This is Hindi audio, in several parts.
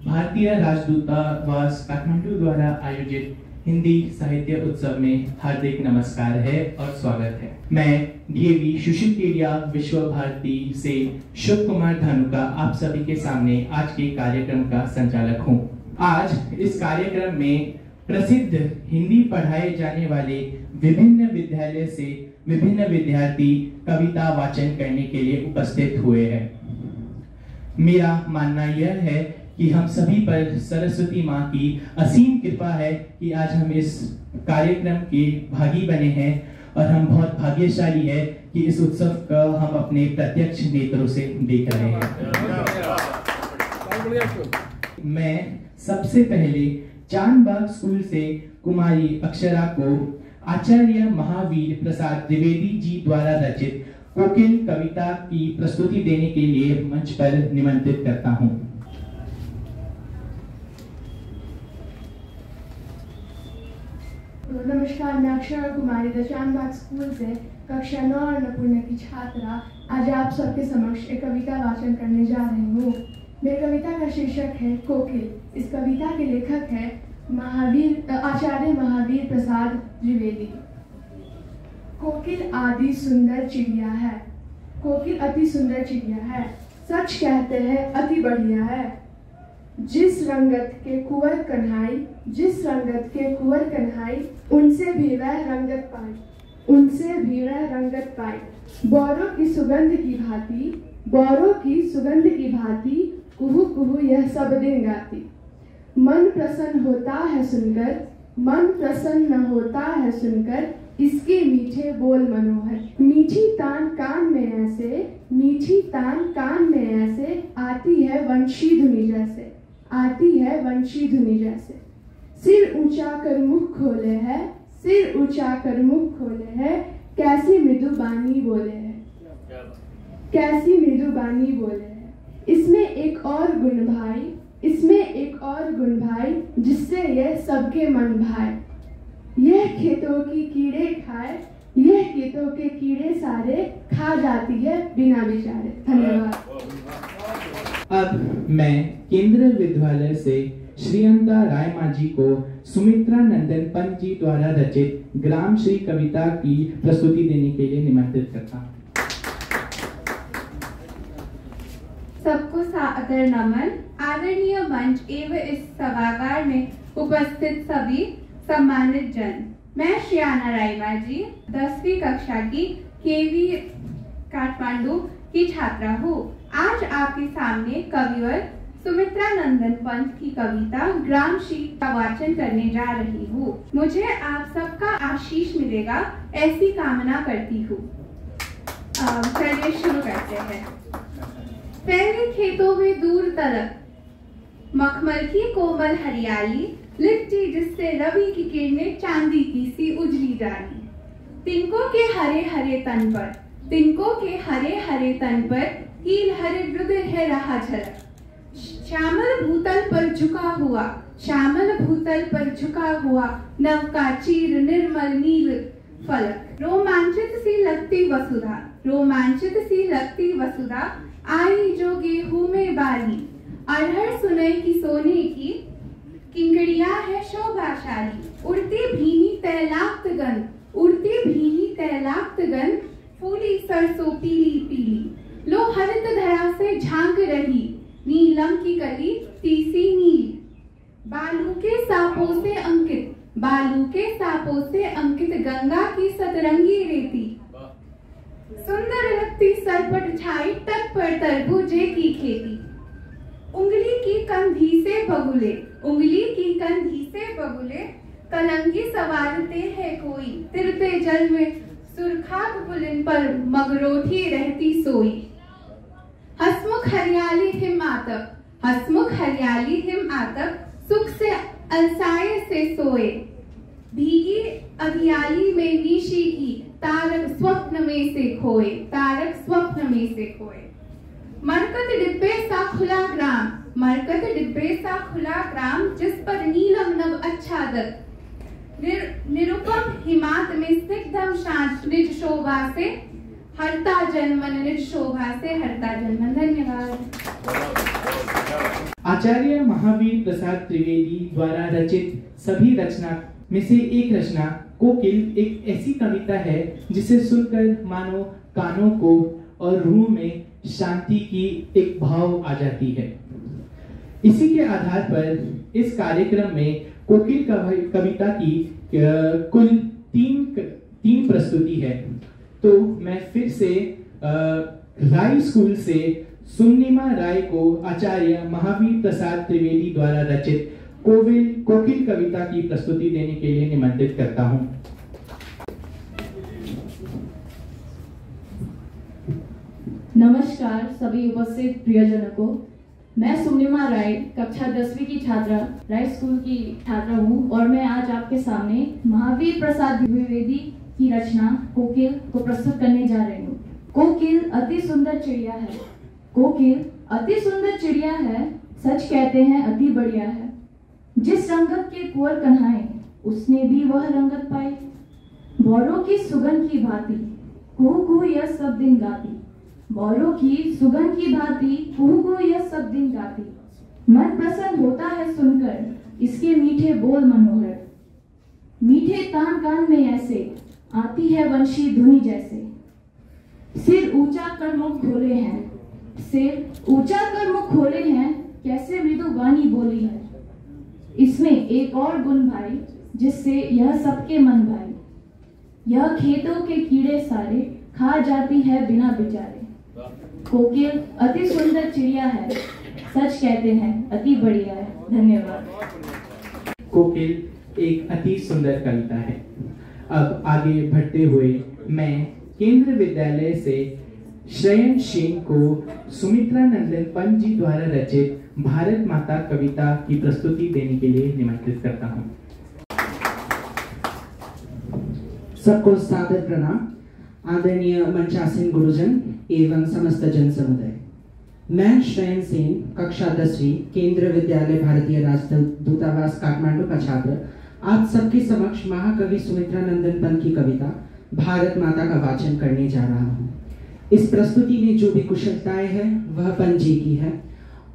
भारतीय राजदूतावास काठमांडू द्वारा आयोजित हिंदी साहित्य उत्सव में हार्दिक नमस्कार है और स्वागत है। मैं डीएवी सुशील केडिया विश्व भारती से शुभ कुमार धानुका आप सभी के सामने आज के कार्यक्रम का संचालक हूँ। आज इस कार्यक्रम में प्रसिद्ध हिंदी पढ़ाए जाने वाले विभिन्न विद्यालय से विभिन्न विद्यार्थी कविता वाचन करने के लिए उपस्थित हुए हैं। मेरा मानना यह है कि हम सभी पर सरस्वती माँ की असीम कृपा है कि आज हम इस कार्यक्रम के भागी बने हैं और हम बहुत भाग्यशाली है कि इस उत्सव का हम अपने प्रत्यक्ष नेत्रों से देख रहे हैं। मैं सबसे पहले चांदबाग स्कूल से कुमारी अक्षरा को आचार्य महावीर प्रसाद द्विवेदी जी द्वारा रचित कोकिल कविता की प्रस्तुति देने के लिए मंच पर निमंत्रित करता हूँ। नमस्कार, मैं अक्षरा कुमारी चांदबाग स्कूल से कक्षा 9 और नपुण्य की छात्रा आज आप सबके समक्ष एक कविता वाचन करने जा रही हूँ। मेरी कविता का शीर्षक है कोकिल। इस कविता के लेखक है आचार्य महावीर प्रसाद द्विवेदी। कोकिल आदि सुंदर चिड़िया है, कोकिल अति सुंदर चिड़िया है, सच कहते हैं अति बढ़िया है। जिस रंगत के कुंवर कन्हाई, जिस रंगत के कुंवर कन्हाई, उनसे भी वह रंगत पाई, उनसे भी वह रंगत पाई। बौरों की सुगंध की भांति, बौरों की सुगंध की भांति, कुहू कुहू यह सब दिन गाती। मन प्रसन्न होता है सुनकर, मन प्रसन्न होता है सुनकर, इसके मीठे बोल मनोहर। मीठी तान कान में ऐसे, मीठी तान कान में ऐसे, आती है वंशी धुनी जैसे, आती है वंशी धुनी जैसे। सिर ऊंचा कर मुख खोले है, सिर ऊंचा कर मुख खोले है, कैसी मृदु बानी बोले है, कैसी मृदु बानी बोले है। इसमें एक और गुण भाई, इसमें एक और गुण भाई, जिससे यह सबके मन भाए। यह खेतों की कीड़े खाए, यह खेतों के कीड़े सारे खा जाती है बिना विचारे। धन्यवाद। अब मैं केंद्रीय विद्यालय से श्रीयंता राय माजी को सुमित्रा नंदन पंत जी द्वारा रचित ग्राम श्री कविता की प्रस्तुति देने के लिए निमंत्रित करता हूँ। सबको सादर नमन। आदरणीय मंच एवं इस सभागार में उपस्थित सभी सम्मानित जन, मैं श्रीयाना रायमाजी 10वीं कक्षा की केवी काठमांडू की छात्रा हूँ। आज आपके सामने कविवर सुमित्रा नंदन पंत की कविता ग्राम श्री का वाचन करने जा रही हूँ। मुझे आप सबका आशीष मिलेगा ऐसी कामना करती हूँ। चलिए शुरू करते हैं। पहले खेतों में दूर तरफ मखमल की कोमल हरियाली लिपटी, जिससे रवि की किरणें चांदी की सी उजली जा रही। तिनकों के हरे हरे तन पर, तिनकों के हरे हरे तन पर हील हरे रुधिर है रहा झलक। श्यामल भूतल पर झुका हुआ, श्यामल भूतल पर झुका हुआ नव का चीर निर्मल नील फलक। रोमांचित सी लगती वसुधा, रोमांचित सी लगती वसुधा, आई जो गेहूं में बाली। अरहर सुनई की सोने की किंकड़िया है शोभाशाली। उड़ती भीनी तैलाक्त गंध, उड़ती भीनी तैलाक्त गंध, फूली सरसों पीली पीली। लो हरित धरा से झांक रही, नीलम की कली तीसी नील। बालू के सापों से अंकित, बालू के सापों से अंकित गंगा की सतरंगी रेती। सुंदर लगती सरपट छाई तट पर तरबूजे की खेती। उंगली की कंधी से बगुले, उंगली की कंधी से बगुले, कलंगी सवारते हैं कोई। तिरते जल में सुरखाब पुलिन पर मगरोठी रहती सोई। हसमुख हरियाली हिम आतप, हसमुख हरियाली हिम आतप, सुख से अलसाए से सोए। भीगी अभियाली में निशी की, तारक स्वप्न में से खोए, तारक स्वप्न में से खोए। मरकत डिब्बे सा खुला ग्राम, मरकत डिब्बे सा खुला ग्राम, जिस पर नीलम नव आच्छादक। निरुपम हिमात में स्निग्धम शांत निज शोभा से, हरता जन्मन निज शोभा से हरता जन्मन। धन्यवाद। आचार्य महावीर प्रसाद त्रिवेदी द्वारा रचित सभी रचना में से एक रचना कोकिल एक ऐसी कविता है जिसे सुनकर मानो कानों को और रूह में शांति की एक भाव आ जाती है। इसी के आधार पर इस कार्यक्रम में कोकिल कविता की कुल तीन प्रस्तुति है। तो मैं फिर से राय स्कूल से सुन्निमा राय को आचार्य महावीर प्रसाद त्रिवेदी द्वारा रचित कोकिल कविता की प्रस्तुति देने के लिए निमंत्रित करता हूं। नमस्कार सभी उपस्थित प्रियजनों को। मैं सुन्निमा राय कक्षा 10वीं की छात्रा राय स्कूल की छात्रा हूँ और मैं आज आपके सामने महावीर प्रसाद द्विवेदी की रचना कोकिल को प्रस्तुत करने जा रही हूँ। कोकिल अति सुंदर चिड़िया है, कोकिल अति सुंदर चिड़िया है, सच कहते हैं अति बढ़िया है। जिस रंगत के कुंवर कन्हाए उसने भी वह रंगत पाई। भौरों की सुगंध की भांति कुहू कुहू यह सब दिन गाती, भौरों की सुगंध की भांति कुहू कुहू यह सब दिन गाती। मन प्रसन्न होता है सुनकर इसके मीठे बोल मनोहर, मीठे तान कान में ऐसे आती है वंशी धुनी जैसे। सिर ऊंचा कर मुख खोले हैं, सिर ऊंचा कर मुख खोले हैं, कैसे मृदु वाणी बोली है। इसमें एक और गुण भाई जिससे यह सबके मन भाई, यह खेतों के कीड़े सारे खा जाती है बिना बिचारे। कोकिल अति सुंदर चिड़िया है, सच कहते हैं अति बढ़िया है। धन्यवाद। कोकिल एक अति सुंदर कविता है। अब आगे बढ़ते हुए मैं केंद्र विद्यालय से श्रेयन सेन को सुमित्रा नंदन पंत जी द्वारा रचित भारत माता कविता की प्रस्तुति देने के लिए निमंत्रित करता हूं। सबको सादर प्रणाम। आदरणीय मंचासीन गुरुजन एवं समस्त जन समुदाय, मैं श्रेयन सेन कक्षा 10वीं केंद्र विद्यालय भारतीय राजदूतावास काठमांडू का छात्र आप सबके समक्ष महाकवि सुमित्रा नंदन पंत की कविता भारत माता का वाचन करने जा रहा हूँ। इस प्रस्तुति में जो भी कुशलताएं हैं वह पंत जी की है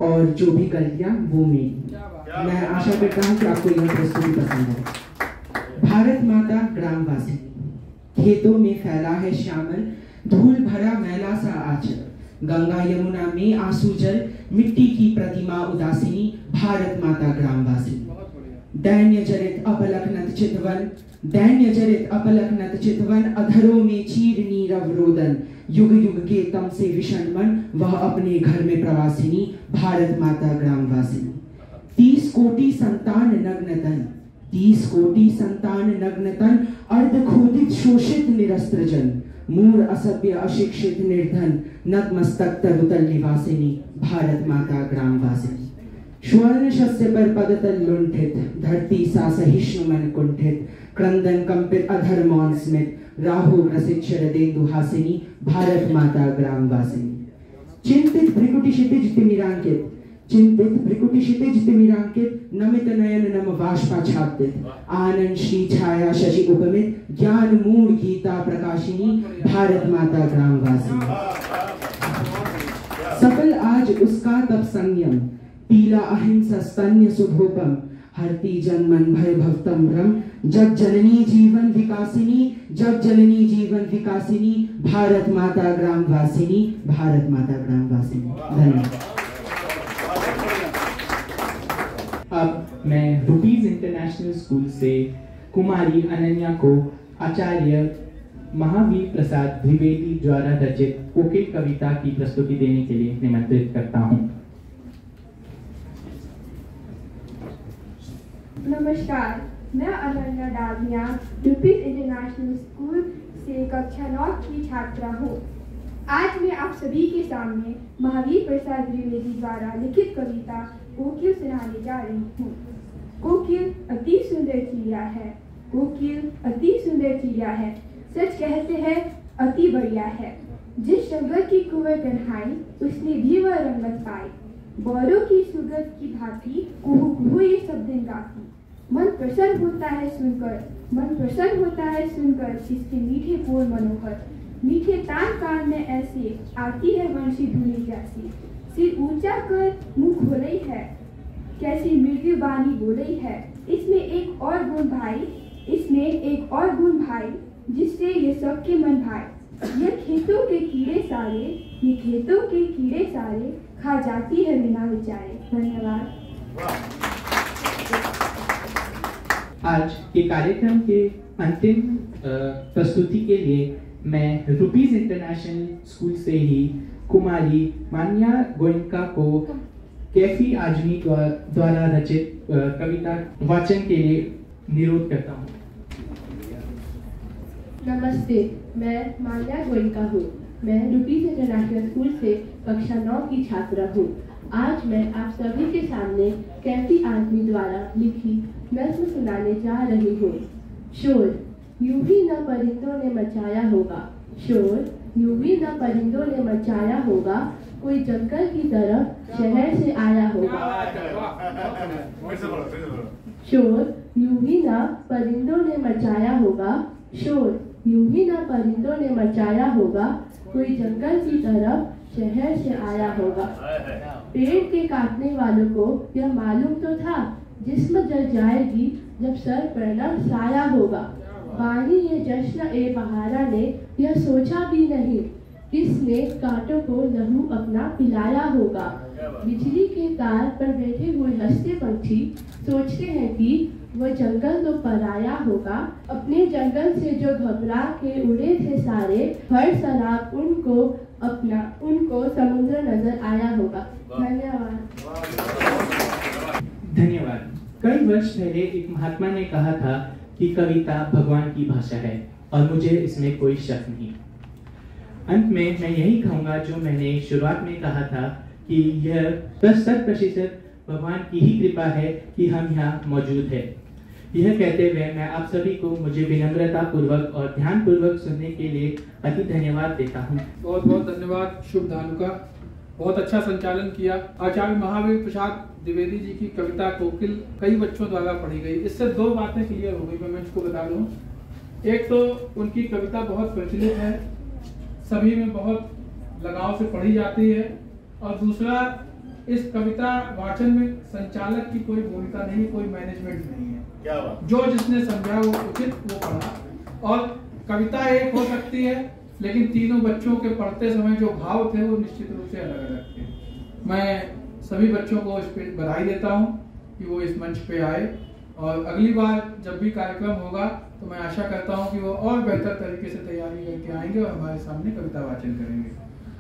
और जो भी गलतियां वो मेरी। मैं आशा करता हूँ कि आपको यह प्रस्तुति पसंद है। भारत माता ग्रामवासी, खेतों में फैला है श्यामल धूल भरा मैला सा आंचल। गंगा यमुना में आंसू जल, मिट्टी की प्रतिमा उदासिनी, भारत माता ग्रामवासी। दैन्य जरित अपलक नत चितवन, दैन्य जरित अपलक नत चितवन, अधरों में चीर नीरव रोदन। युग युग के तम से विषण मन, वह अपने घर में प्रवासिनी, भारत माता ग्रामवासिनी। 30 कोटि संतान नग्न तन, 30 कोटि संतान नग्न तन, अर्ध खोदित शोषित निरस्त्र जन, मूढ़ असभ्य अशिक्षित निर्धन, नतमस्तक तरुतल निवासिनी, भारत माता ग्रामवासिनी। स्वर्ण शस्य पर पदतल लुंठित, धरती सा सहिष्णु मन कुंठित, क्रंदन कंपित अधर मौन स्मित, राहु ग्रसित शरदेन्दु हासिनी, भारत माता ग्रामवासिनी। चिंतित भ्रिकुटि क्षितिज तिमिरांकित, चिंतित भ्रिकुटि क्षितिज तिमिरांकित, नमित नयन नम बाष्पाच्छादित, आनंद श्री छाया शशि उपमित, ज्ञान मूढ़ गीता प्रकाशिनी, भारत माता ग्रामवासिनी। सफल आज उसका तप संयम, पीला अहिंसा स्तन्य सुभोपम, हरती जन मन भय भवतम भ्रम, जग जननी जीवन विकासिनी, जग जननी जीवन विकासिनी, भारत माता ग्रामवासिनी, भारत माता ग्रामवासिनी। धन्यवाद। अब मैं रूपीज इंटरनेशनल स्कूल से कुमारी अनन्या को आचार्य महावीर प्रसाद द्विवेदी द्वारा रचित कोकिल कविता की प्रस्तुति देने के लिए निमंत्रित करता हूं। नमस्कार, मैं अनन्या डालमिया रूपीज इंटरनेशनल स्कूल से कक्षा 9 की छात्रा हूँ। आज मैं आप सभी के सामने महावीर प्रसाद द्विवेदी द्वारा लिखित कविता कोकिल सुनाने जा रही हूँ। कोकिल अति सुंदर चिड़िया है, कोकिल अति सुंदर चिड़िया है, सच कहते हैं अति बढ़िया है। जिस रंगत की कुंवर कन्हाई उसने भी वह रंगत पाई। बौरों की सुगंध की भांति कुहू कुहू ये सब दिन गाती। मन प्रसन्न होता है सुनकर, मन प्रसन्न होता है सुनकर इसके मीठे बोल मनोहर। मीठे तान कान में ऐसे आती है वंशी धुनी जैसी। सिर ऊंचा कर मुंह खोलई है, कैसी मृदु वाणी बोलई है। इसमें एक और गुण भाई, जिससे ये सबके मन भाई। ये खेतों के कीड़े सारे खा जाती है बिना विचारे। धन्यवाद। आज के कार्यक्रम के अंतिम प्रस्तुति के लिए मैं रुपीज इंटरनेशनल स्कूल से ही कुमारी मान्या गोयनका को कैफी आजमी द्वारा रचित कविता वाचन के लिए निरोध करता हूँ। नमस्ते, मैं मान्या गोयनका हूँ। मैं रुपीज इंटरनेशनल स्कूल से कक्षा 9 की छात्रा हूँ। आज मैं आप सभी के सामने कैफी आजमी द्वारा लिखी नज्म सुनाने जा रही हूँ। शोर यूं ही न परिंदों ने मचाया होगा, शोर यूं ही न परिंदों ने मचाया होगा, कोई जंगल की तरफ शहर से आया होगा। शोर यूं ही न परिंदों ने मचाया होगा, शोर यूं ही न परिंदों ने मचाया होगा, कोई जंगल की तरफ शहर से आया होगा। पेड़ के काटने वालों को यह मालूम तो था, जिस्म जल जाएगी जब सर पर न साया होगा। बानी ये जश्न ए बहारा ने यह सोचा भी नहीं, किसने कांटों को लहू अपना पिलाया होगा। बिजली के तार पर बैठे हुए हंसते पंछी सोचते हैं कि वह जंगल तो पराया होगा। अपने जंगल से जो घबरा के उड़े थे सारे, हर शराब उनको समुद्र नजर आया होगा। धन्यवाद। कई वर्ष पहले एक महात्मा ने कहा था कि कविता भगवान की भाषा है और मुझे इसमें कोई शक नहीं। अंत में मैं यही कहूँगा जो मैंने शुरुआत में कहा था कि यह 100% भगवान की ही कृपा है कि हम यहाँ मौजूद है। यह कहते हुए मैं आप सभी को मुझे विनम्रता पूर्वक और ध्यान पूर्वक सुनने के लिए अति धन्यवाद देता हूँ। बहुत बहुत धन्यवाद शुभ धानु का, बहुत अच्छा संचालन किया। आचार्य महावीर प्रसाद द्विवेदी जी की कविता कोकिल कई बच्चों द्वारा पढ़ी गई। इससे दो बातें क्लियर हो गई, मैं मंच बता दूं। एक तो उनकी कविता बहुत प्रचलित है, सभी में बहुत लगाव से पढ़ी जाती है, और दूसरा इस कविता वाचन में संचालक की कोई भूमिका नहीं, कोई मैनेजमेंट नहीं है। क्या बात? जो जिसने समझा वो उचित वो पढ़ा। और कविता एक हो सकती है, लेकिन तीनों बच्चों के पढ़ते समय जो भाव थे वो निश्चित रूप से अलग अलग थे। मैं सभी बच्चों को इस पे बधाई देता हूँ कि वो इस मंच पे आए, और अगली बार जब भी कार्यक्रम होगा तो मैं आशा करता हूँ कि वो और बेहतर तरीके से तैयारी करके आएंगे और हमारे सामने कविता वाचन करेंगे।